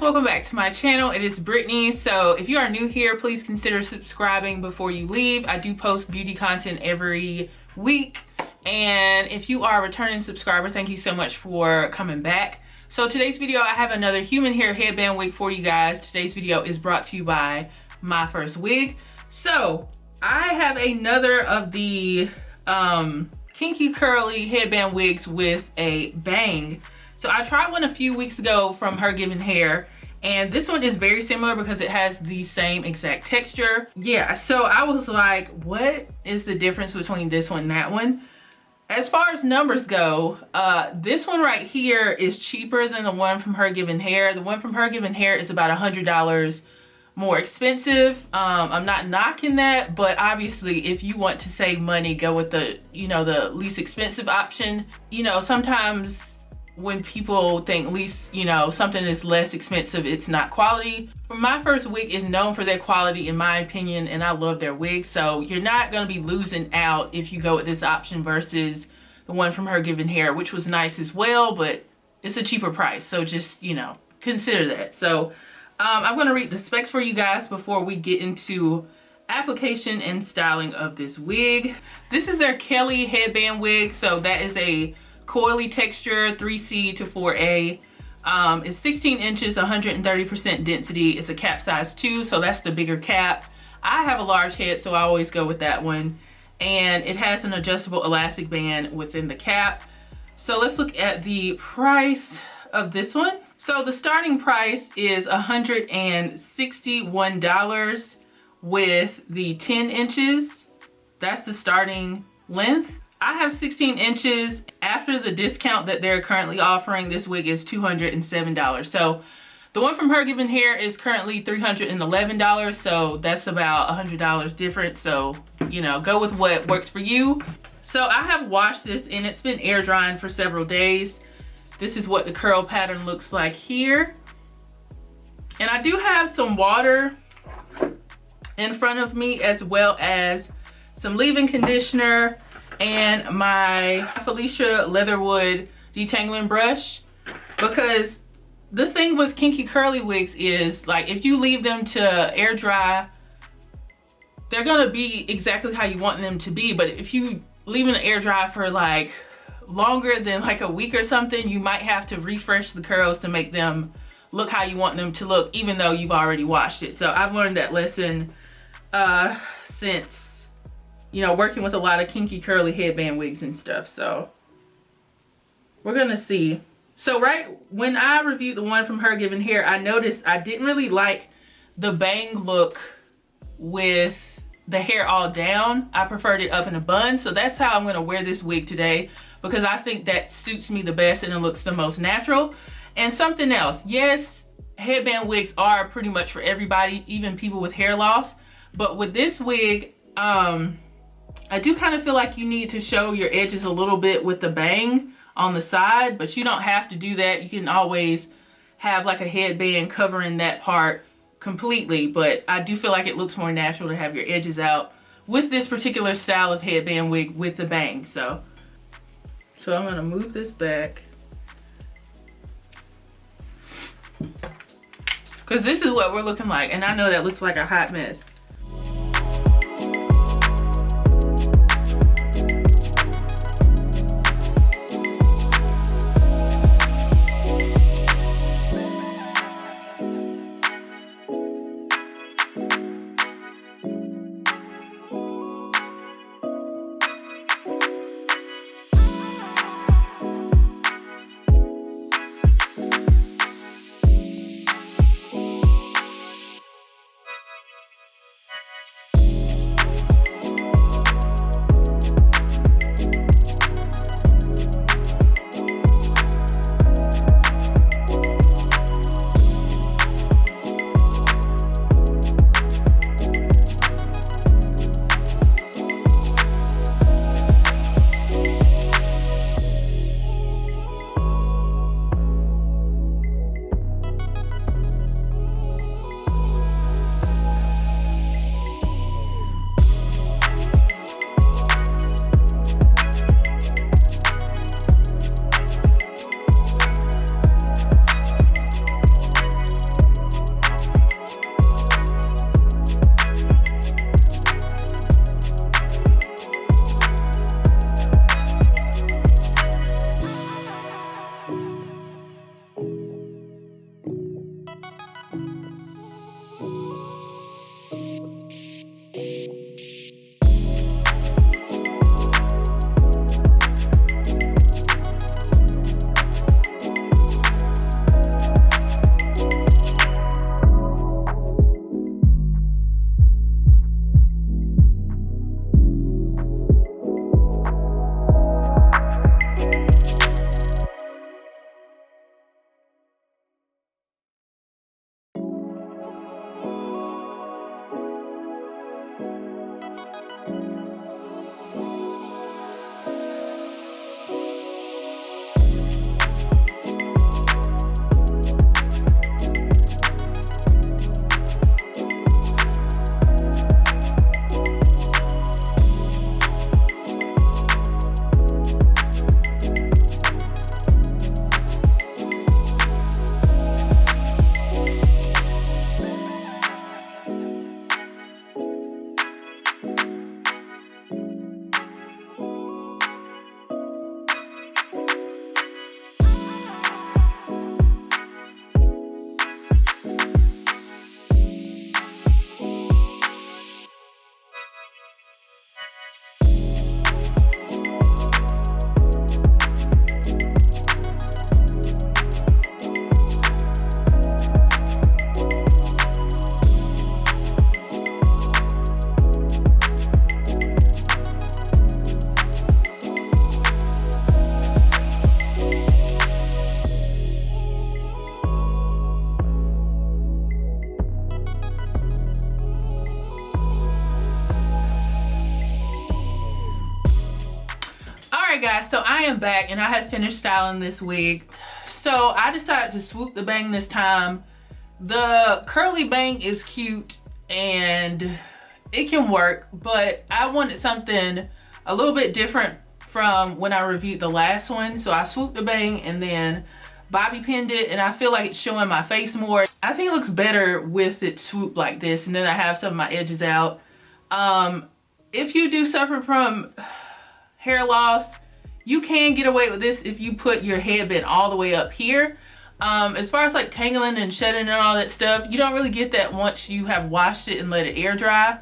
welcome back to my channel. It is Brittany. So if you are new here, please consider subscribing before you leave. I do post beauty content every week, and if you are a returning subscriber, thank you so much for coming back. So today's video, I have another human hair headband wig for you guys. Today's video is brought to you by MyFirstWig. So I have another of the kinky curly headband wigs with a bang. So I tried one a few weeks ago from Her Given Hair, and this one is very similar because it has the same exact texture. Yeah, so I was like, what is the difference between this one and that one? As far as numbers go, this one right here is cheaper than the one from Her Given Hair. The one from Her Given Hair is about $100 more expensive. I'm not knocking that, but obviously if you want to save money, go with the, the least expensive option. Sometimes when people think something is less expensive, it's not quality. MyFirstWig is known for their quality in my opinion, and I love their wigs. So you're not gonna be losing out if you go with this option versus the one from Her Given Hair, which was nice as well, but it's a cheaper price. So just, consider that. So I'm gonna read the specs for you guys before we get into application and styling of this wig. This is their COILY headband wig. So that is a coily texture, 3C-4a. It's 16 inches, 130% density. It's a cap size 2, so that's the bigger cap. I have a large head, so I always go with that one. And it has an adjustable elastic band within the cap. So let's look at the price of this one. So the starting price is $161 with the 10 inches. That's the starting length. I have 16 inches. After the discount that they're currently offering, this wig is $207. So the one from Her Given Hair is currently $311. So that's about $100 different. So, go with what works for you. So I have washed this and it's been air drying for several days. This is what the curl pattern looks like here. And I do have some water in front of me, as well as some leave-in conditioner and my Felicia Leatherwood detangling brush, because the thing with kinky curly wigs is, like, if you leave them to air dry, they're gonna be exactly how you want them to be. But if you leave them to air dry for like longer than like a week or something, you might have to refresh the curls to make them look how you want them to look, even though you've already washed it. So I've learned that lesson since working with a lot of kinky curly headband wigs and stuff. So we're gonna see. So right when I reviewed the one from Her Given Hair, I noticed I didn't really like the bang look with the hair all down. I preferred it up in a bun. So that's how I'm gonna wear this wig today, because I think that suits me the best and it looks the most natural. And something else, yes, headband wigs are pretty much for everybody, even people with hair loss. But with this wig, I do kind of feel like you need to show your edges a little bit with the bang on the side, but you don't have to do that. You can always have like a headband covering that part completely, but I do feel like it looks more natural to have your edges out with this particular style of headband wig with the bang. So I'm gonna move this back, because this is what we're looking like, and I know that looks like a hot mess. I am back and I had finished styling this wig. So I decided to swoop the bang this time. The curly bang is cute and it can work, but I wanted something a little bit different from when I reviewed the last one. So I swooped the bang and then bobby pinned it, and I feel like it's showing my face more. I think it looks better with it swooped like this, and then I have some of my edges out. If you do suffer from hair loss, you can get away with this if you put your headband all the way up here. As far as like tangling and shedding and all that stuff, you don't really get that once you have washed it and let it air dry.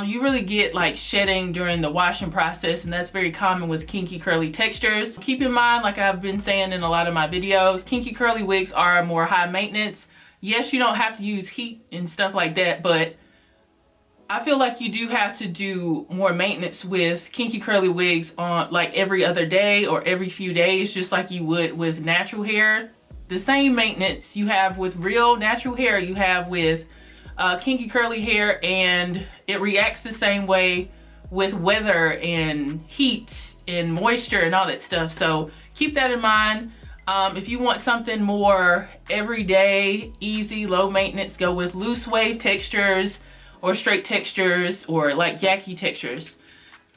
You really get like shedding during the washing process, and that's very common with kinky curly textures. Keep in mind, like I've been saying in a lot of my videos, kinky curly wigs are more high maintenance. Yes, you don't have to use heat and stuff like that, but I feel like you do have to do more maintenance with kinky curly wigs on like every other day or every few days, just like you would with natural hair. The same maintenance you have with real natural hair, you have with kinky curly hair, and it reacts the same way with weather and heat and moisture and all that stuff. So keep that in mind. If you want something more everyday, easy, low maintenance, go with loose wave textures or straight textures or like yaki textures.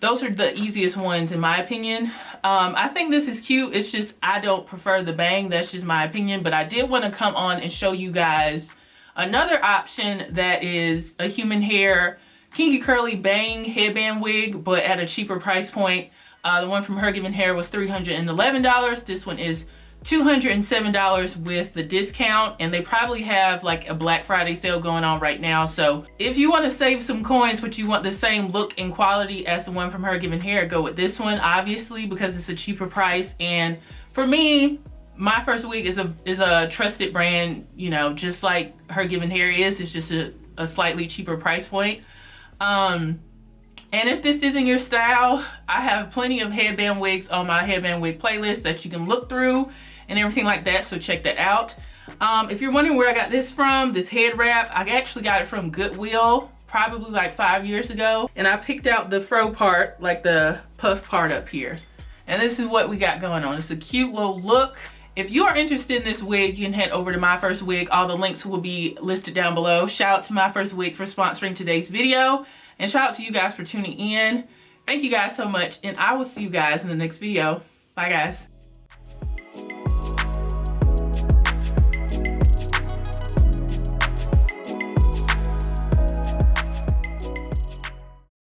Those are the easiest ones in my opinion. I think this is cute. It's just I don't prefer the bang. That's just my opinion. But I did want to come on and show you guys another option that is a human hair kinky curly bang headband wig, but at a cheaper price point. The one from Her Given Hair was $311. This one is $207 with the discount, and they probably have like a Black Friday sale going on right now. So if you want to save some coins but you want the same look and quality as the one from Her Given Hair, go with this one, obviously, because it's a cheaper price. And for me, MyFirstWig is a trusted brand, you know, just like Her Given Hair is. It's just a slightly cheaper price point. And if this isn't your style, I have plenty of headband wigs on my headband wig playlist that you can look through and everything like that, so check that out. If you're wondering where I got this from, this head wrap, I actually got it from Goodwill probably like 5 years ago, and I picked out the fro part, like the puff part up here, and this is what we got going on. It's a cute little look. If you are interested in this wig, you can head over to MyFirstWig. All the links will be listed down below. Shout out to MyFirstWig for sponsoring today's video, and shout out to you guys for tuning in. Thank you guys so much, and I will see you guys in the next video. Bye guys.